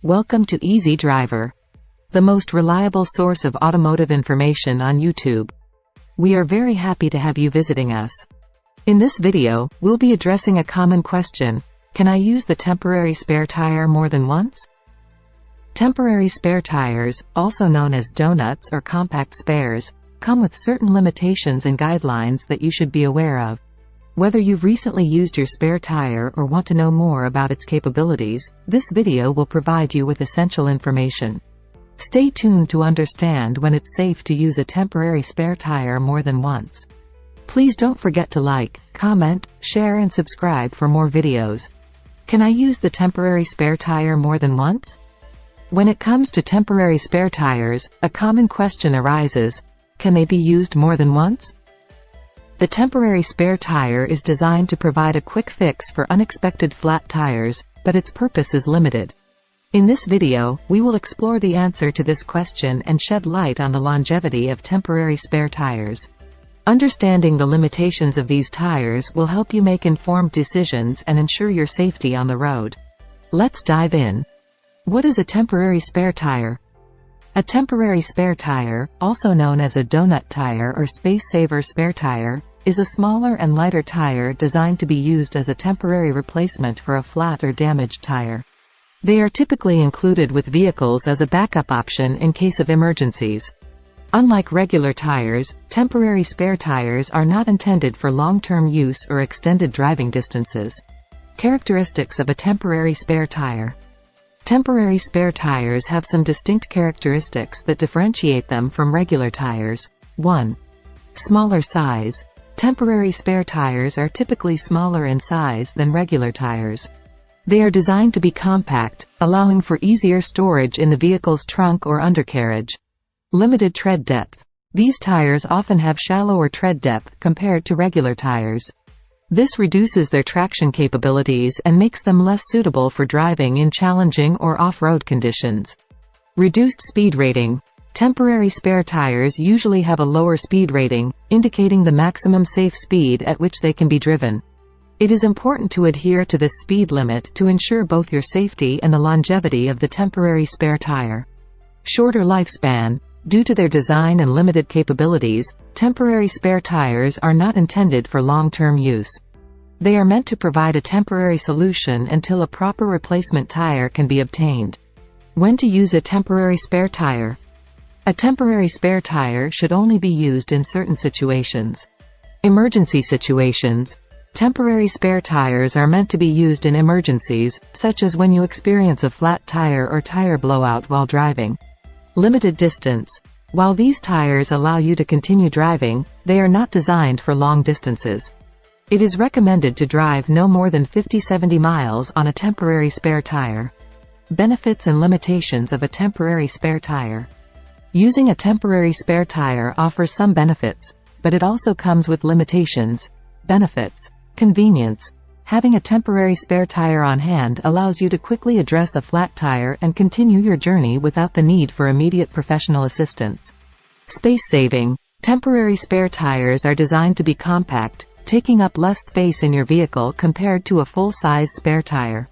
Welcome to Easy Driver, the most reliable source of automotive information on YouTube. We are very happy to have you visiting us. In this video, we'll be addressing a common question: can I use the temporary spare tire more than once? Temporary spare tires, also known as donuts or compact spares, come with certain limitations and guidelines that you should be aware of. Whether you've recently used your spare tire or want to know more about its capabilities, this video will provide you with essential information. Stay tuned to understand when it's safe to use a temporary spare tire more than once. Please don't forget to like, comment, share and subscribe for more videos. Can I use the temporary spare tire more than once? When it comes to temporary spare tires, a common question arises: can they be used more than once? The temporary spare tire is designed to provide a quick fix for unexpected flat tires, but its purpose is limited. In this video, we will explore the answer to this question and shed light on the longevity of temporary spare tires. Understanding the limitations of these tires will help you make informed decisions and ensure your safety on the road. Let's dive in. What is a temporary spare tire? A temporary spare tire, also known as a donut tire or space-saver spare tire, is a smaller and lighter tire designed to be used as a temporary replacement for a flat or damaged tire. They are typically included with vehicles as a backup option in case of emergencies. Unlike regular tires, temporary spare tires are not intended for long-term use or extended driving distances. Characteristics of a temporary spare tire. Temporary spare tires have some distinct characteristics that differentiate them from regular tires. 1. Smaller size. Temporary spare tires are typically smaller in size than regular tires. They are designed to be compact, allowing for easier storage in the vehicle's trunk or undercarriage. Limited tread depth. These tires often have shallower tread depth compared to regular tires. This reduces their traction capabilities and makes them less suitable for driving in challenging or off-road conditions. Reduced speed rating. Temporary spare tires usually have a lower speed rating, indicating the maximum safe speed at which they can be driven. It is important to adhere to this speed limit to ensure both your safety and the longevity of the temporary spare tire. Shorter lifespan. Due to their design and limited capabilities, temporary spare tires are not intended for long-term use. They are meant to provide a temporary solution until a proper replacement tire can be obtained. When to use a temporary spare tire? A temporary spare tire should only be used in certain situations. Emergency situations. Temporary spare tires are meant to be used in emergencies, such as when you experience a flat tire or tire blowout while driving. Limited distance. While these tires allow you to continue driving, they are not designed for long distances. It is recommended to drive no more than 50-70 miles on a temporary spare tire. Benefits and limitations of a temporary spare tire. Using a temporary spare tire offers some benefits, but it also comes with limitations. Benefits. Convenience. Having a temporary spare tire on hand allows you to quickly address a flat tire and continue your journey without the need for immediate professional assistance. Space saving. Temporary spare tires are designed to be compact, taking up less space in your vehicle compared to a full-size spare tire.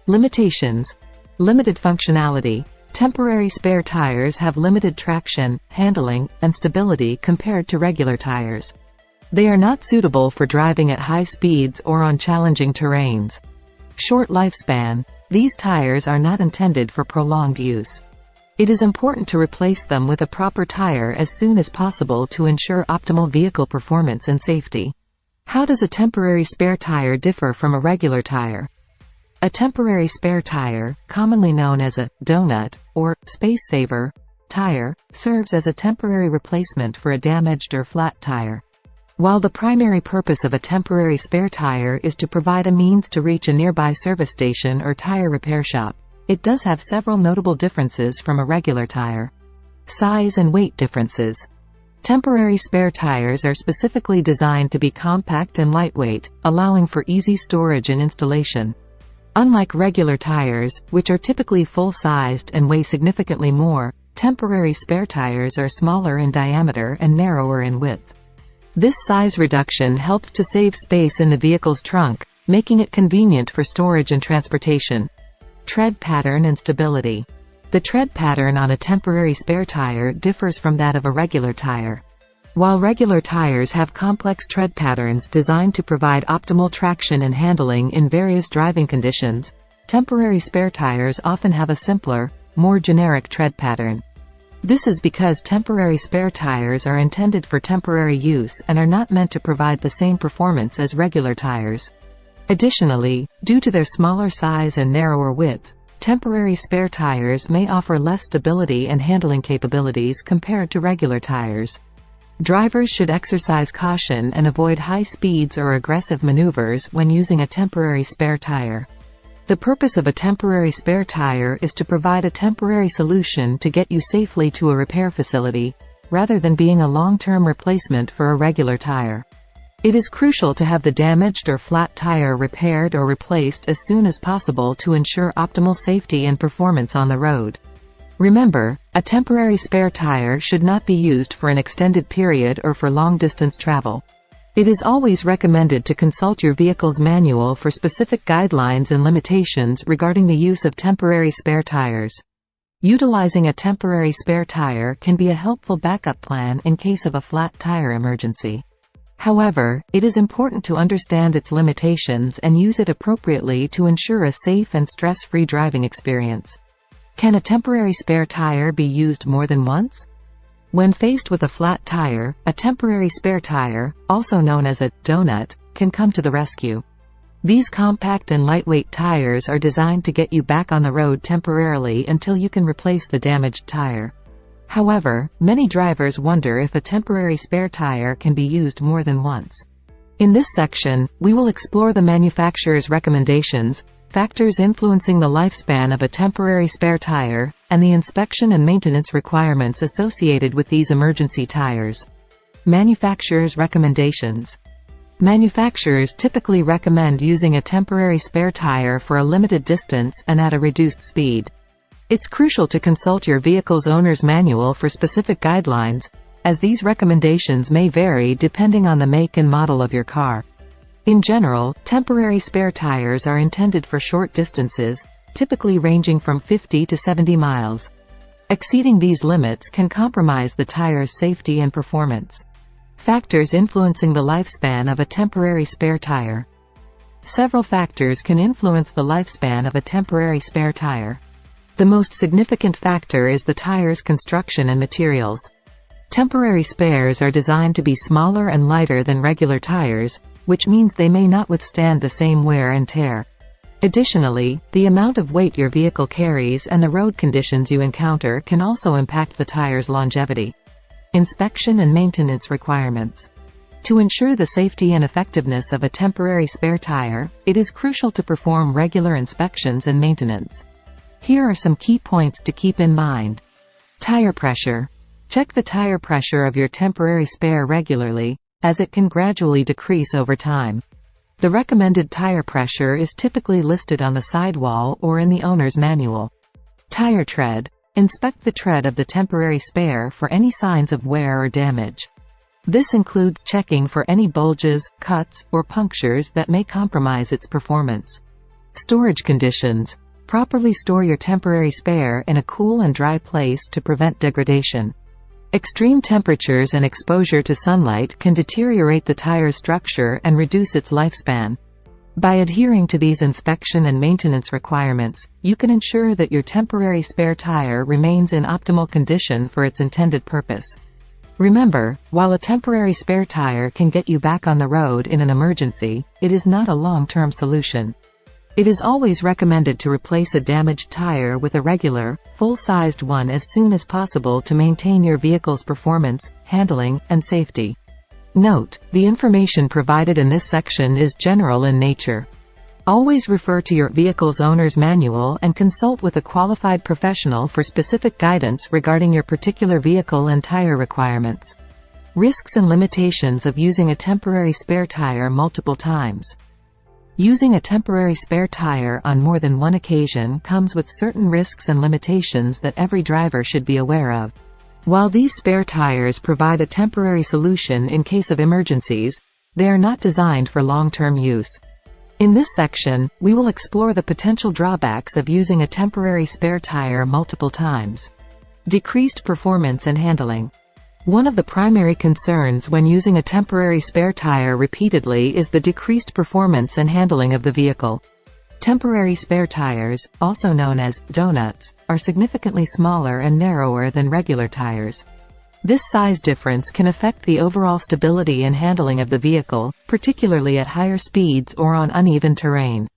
Limitations. Limited functionality. Temporary spare tires have limited traction, handling, and stability compared to regular tires. They are not suitable for driving at high speeds or on challenging terrains. Short lifespan. These tires are not intended for prolonged use. It is important to replace them with a proper tire as soon as possible to ensure optimal vehicle performance and safety. How does a temporary spare tire differ from a regular tire? A temporary spare tire, commonly known as a donut or space saver tire, serves as a temporary replacement for a damaged or flat tire. While the primary purpose of a temporary spare tire is to provide a means to reach a nearby service station or tire repair shop, it does have several notable differences from a regular tire. Size and weight differences. Temporary spare tires are specifically designed to be compact and lightweight, allowing for easy storage and installation. Unlike regular tires, which are typically full-sized and weigh significantly more, temporary spare tires are smaller in diameter and narrower in width. This size reduction helps to save space in the vehicle's trunk, making it convenient for storage and transportation. Tread pattern and stability. The tread pattern on a temporary spare tire differs from that of a regular tire. While regular tires have complex tread patterns designed to provide optimal traction and handling in various driving conditions, temporary spare tires often have a simpler, more generic tread pattern. This is because temporary spare tires are intended for temporary use and are not meant to provide the same performance as regular tires. Additionally, due to their smaller size and narrower width, temporary spare tires may offer less stability and handling capabilities compared to regular tires. Drivers should exercise caution and avoid high speeds or aggressive maneuvers when using a temporary spare tire. The purpose of a temporary spare tire is to provide a temporary solution to get you safely to a repair facility, rather than being a long-term replacement for a regular tire. It is crucial to have the damaged or flat tire repaired or replaced as soon as possible to ensure optimal safety and performance on the road. Remember, a temporary spare tire should not be used for an extended period or for long-distance travel. It is always recommended to consult your vehicle's manual for specific guidelines and limitations regarding the use of temporary spare tires. Utilizing a temporary spare tire can be a helpful backup plan in case of a flat tire emergency. However, it is important to understand its limitations and use it appropriately to ensure a safe and stress-free driving experience. Can a temporary spare tire be used more than once? When faced with a flat tire, a temporary spare tire, also known as a donut, can come to the rescue. These compact and lightweight tires are designed to get you back on the road temporarily until you can replace the damaged tire. However, many drivers wonder if a temporary spare tire can be used more than once. In this section, we will explore the manufacturer's recommendations, factors influencing the lifespan of a temporary spare tire, and the inspection and maintenance requirements associated with these emergency tires. Manufacturer's recommendations. Manufacturers typically recommend using a temporary spare tire for a limited distance and at a reduced speed. It's crucial to consult your vehicle's owner's manual for specific guidelines, as these recommendations may vary depending on the make and model of your car. In general, temporary spare tires are intended for short distances, typically ranging from 50 to 70 miles. Exceeding these limits can compromise the tire's safety and performance. Factors influencing the lifespan of a temporary spare tire. Several factors can influence the lifespan of a temporary spare tire. The most significant factor is the tire's construction and materials. Temporary spares are designed to be smaller and lighter than regular tires, which means they may not withstand the same wear and tear. Additionally, the amount of weight your vehicle carries and the road conditions you encounter can also impact the tire's longevity. Inspection and maintenance requirements. To ensure the safety and effectiveness of a temporary spare tire, it is crucial to perform regular inspections and maintenance. Here are some key points to keep in mind. Tire pressure. Check the tire pressure of your temporary spare regularly, as it can gradually decrease over time. The recommended tire pressure is typically listed on the sidewall or in the owner's manual. Tire tread. Inspect the tread of the temporary spare for any signs of wear or damage. This includes checking for any bulges, cuts, or punctures that may compromise its performance. Storage conditions. Properly store your temporary spare in a cool and dry place to prevent degradation. Extreme temperatures and exposure to sunlight can deteriorate the tire's structure and reduce its lifespan. By adhering to these inspection and maintenance requirements, you can ensure that your temporary spare tire remains in optimal condition for its intended purpose. Remember, while a temporary spare tire can get you back on the road in an emergency, it is not a long-term solution. It is always recommended to replace a damaged tire with a regular, full-sized one as soon as possible to maintain your vehicle's performance, handling, and safety. Note: the information provided in this section is general in nature. Always refer to your vehicle's owner's manual and consult with a qualified professional for specific guidance regarding your particular vehicle and tire requirements. Risks and limitations of using a temporary spare tire multiple times. Using a temporary spare tire on more than one occasion comes with certain risks and limitations that every driver should be aware of. While these spare tires provide a temporary solution in case of emergencies, they are not designed for long-term use. In this section, we will explore the potential drawbacks of using a temporary spare tire multiple times. Decreased performance and handling. One of the primary concerns when using a temporary spare tire repeatedly is the decreased performance and handling of the vehicle. Temporary spare tires, also known as donuts, are significantly smaller and narrower than regular tires. This size difference can affect the overall stability and handling of the vehicle, particularly at higher speeds or on uneven terrain.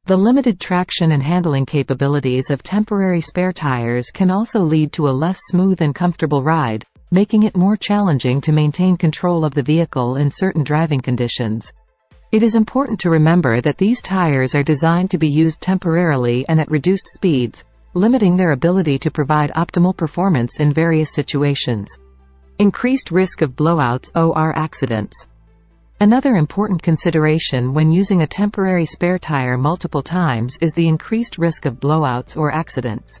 The limited traction and handling capabilities of temporary spare tires can also lead to a less smooth and comfortable ride, making it more challenging to maintain control of the vehicle in certain driving conditions. It is important to remember that these tires are designed to be used temporarily and at reduced speeds, limiting their ability to provide optimal performance in various situations. Increased risk of blowouts or accidents. Another important consideration when using a temporary spare tire multiple times is the increased risk of blowouts or accidents.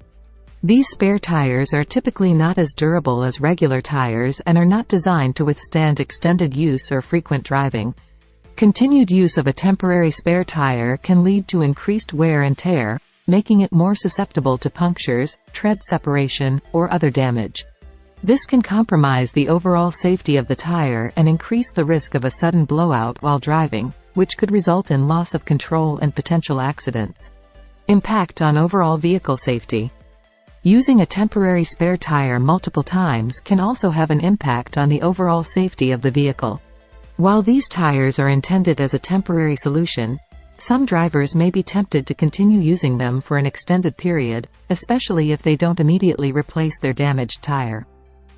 These spare tires are typically not as durable as regular tires and are not designed to withstand extended use or frequent driving. Continued use of a temporary spare tire can lead to increased wear and tear, making it more susceptible to punctures, tread separation, or other damage. This can compromise the overall safety of the tire and increase the risk of a sudden blowout while driving, which could result in loss of control and potential accidents. Impact on overall vehicle safety. Using a temporary spare tire multiple times can also have an impact on the overall safety of the vehicle. While these tires are intended as a temporary solution, some drivers may be tempted to continue using them for an extended period, especially if they don't immediately replace their damaged tire.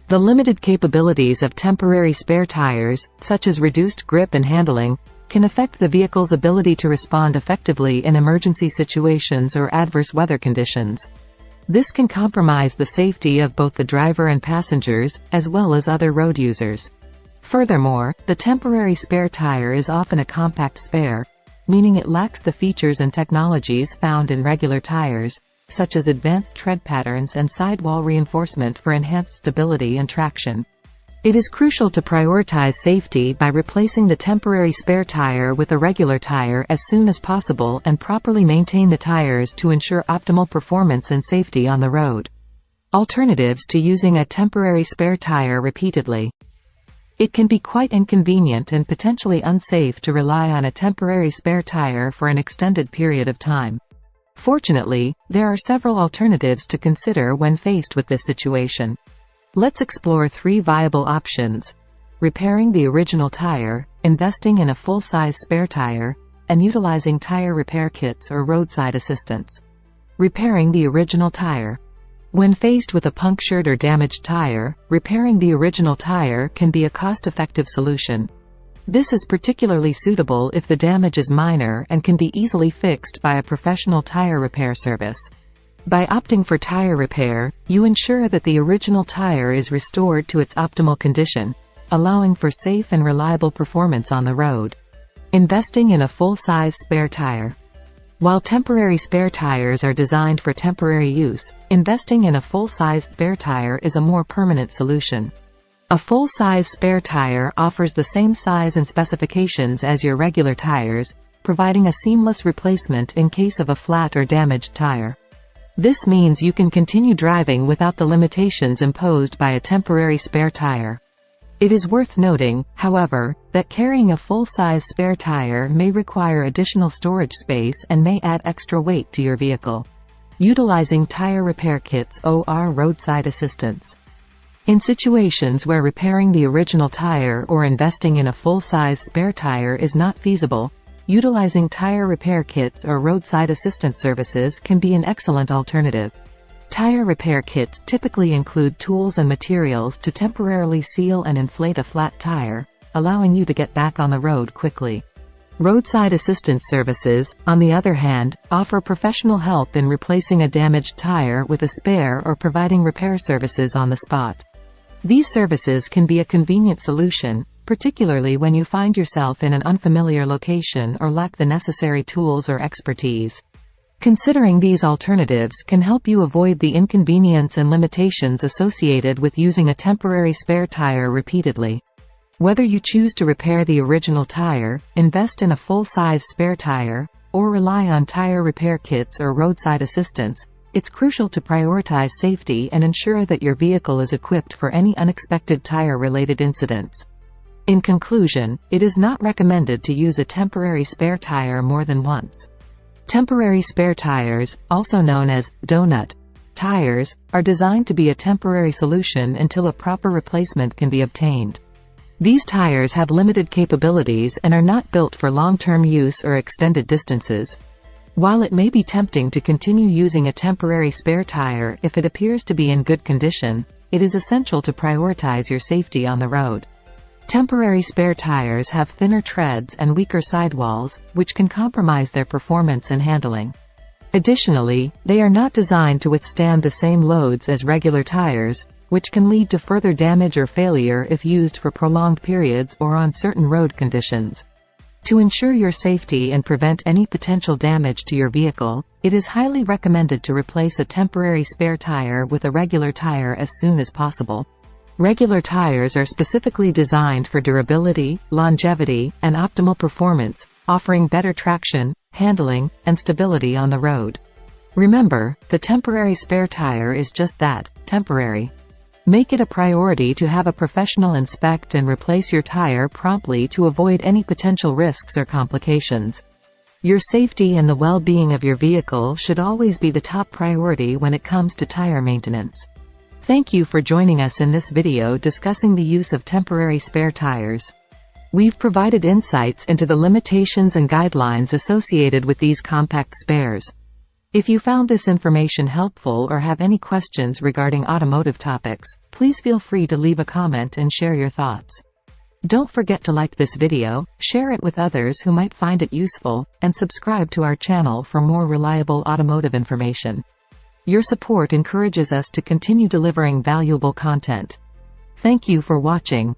The limited capabilities of temporary spare tires, such as reduced grip and handling, can affect the vehicle's ability to respond effectively in emergency situations or adverse weather conditions. This can compromise the safety of both the driver and passengers, as well as other road users. Furthermore, the temporary spare tire is often a compact spare, meaning it lacks the features and technologies found in regular tires, such as advanced tread patterns and sidewall reinforcement for enhanced stability and traction. It is crucial to prioritize safety by replacing the temporary spare tire with a regular tire as soon as possible and properly maintain the tires to ensure optimal performance and safety on the road. Alternatives to using a temporary spare tire repeatedly. It can be quite inconvenient and potentially unsafe to rely on a temporary spare tire for an extended period of time. Fortunately, there are several alternatives to consider when faced with this situation. Let's explore 3 viable options: repairing the original tire, investing in a full-size spare tire, and utilizing tire repair kits or roadside assistance. Repairing the original tire. When faced with a punctured or damaged tire, repairing the original tire can be a cost-effective solution. This is particularly suitable if the damage is minor and can be easily fixed by a professional tire repair service. By opting for tire repair, you ensure that the original tire is restored to its optimal condition, allowing for safe and reliable performance on the road. Investing in a full-size spare tire. While temporary spare tires are designed for temporary use, investing in a full-size spare tire is a more permanent solution. A full-size spare tire offers the same size and specifications as your regular tires, providing a seamless replacement in case of a flat or damaged tire. This means you can continue driving without the limitations imposed by a temporary spare tire. It is worth noting, however, that carrying a full-size spare tire may require additional storage space and may add extra weight to your vehicle. Utilizing tire repair kits or roadside assistance. In situations where repairing the original tire or investing in a full-size spare tire is not feasible, utilizing tire repair kits or roadside assistance services can be an excellent alternative. Tire repair kits typically include tools and materials to temporarily seal and inflate a flat tire, allowing you to get back on the road quickly. Roadside assistance services, on the other hand, offer professional help in replacing a damaged tire with a spare or providing repair services on the spot. These services can be a convenient solution, particularly when you find yourself in an unfamiliar location or lack the necessary tools or expertise. Considering these alternatives can help you avoid the inconvenience and limitations associated with using a temporary spare tire repeatedly. Whether you choose to repair the original tire, invest in a full-size spare tire, or rely on tire repair kits or roadside assistance, it's crucial to prioritize safety and ensure that your vehicle is equipped for any unexpected tire-related incidents. In conclusion, it is not recommended to use a temporary spare tire more than once. Temporary spare tires, also known as donut tires, are designed to be a temporary solution until a proper replacement can be obtained. These tires have limited capabilities and are not built for long-term use or extended distances. While it may be tempting to continue using a temporary spare tire if it appears to be in good condition, it is essential to prioritize your safety on the road. Temporary spare tires have thinner treads and weaker sidewalls, which can compromise their performance and handling. Additionally, they are not designed to withstand the same loads as regular tires, which can lead to further damage or failure if used for prolonged periods or on certain road conditions. To ensure your safety and prevent any potential damage to your vehicle, it is highly recommended to replace a temporary spare tire with a regular tire as soon as possible. Regular tires are specifically designed for durability, longevity, and optimal performance, offering better traction, handling, and stability on the road. Remember, the temporary spare tire is just that, temporary. Make it a priority to have a professional inspect and replace your tire promptly to avoid any potential risks or complications. Your safety and the well-being of your vehicle should always be the top priority when it comes to tire maintenance. Thank you for joining us in this video discussing the use of temporary spare tires. We've provided insights into the limitations and guidelines associated with these compact spares. If you found this information helpful or have any questions regarding automotive topics, please feel free to leave a comment and share your thoughts. Don't forget to like this video, share it with others who might find it useful, and subscribe to our channel for more reliable automotive information. Your support encourages us to continue delivering valuable content. Thank you for watching.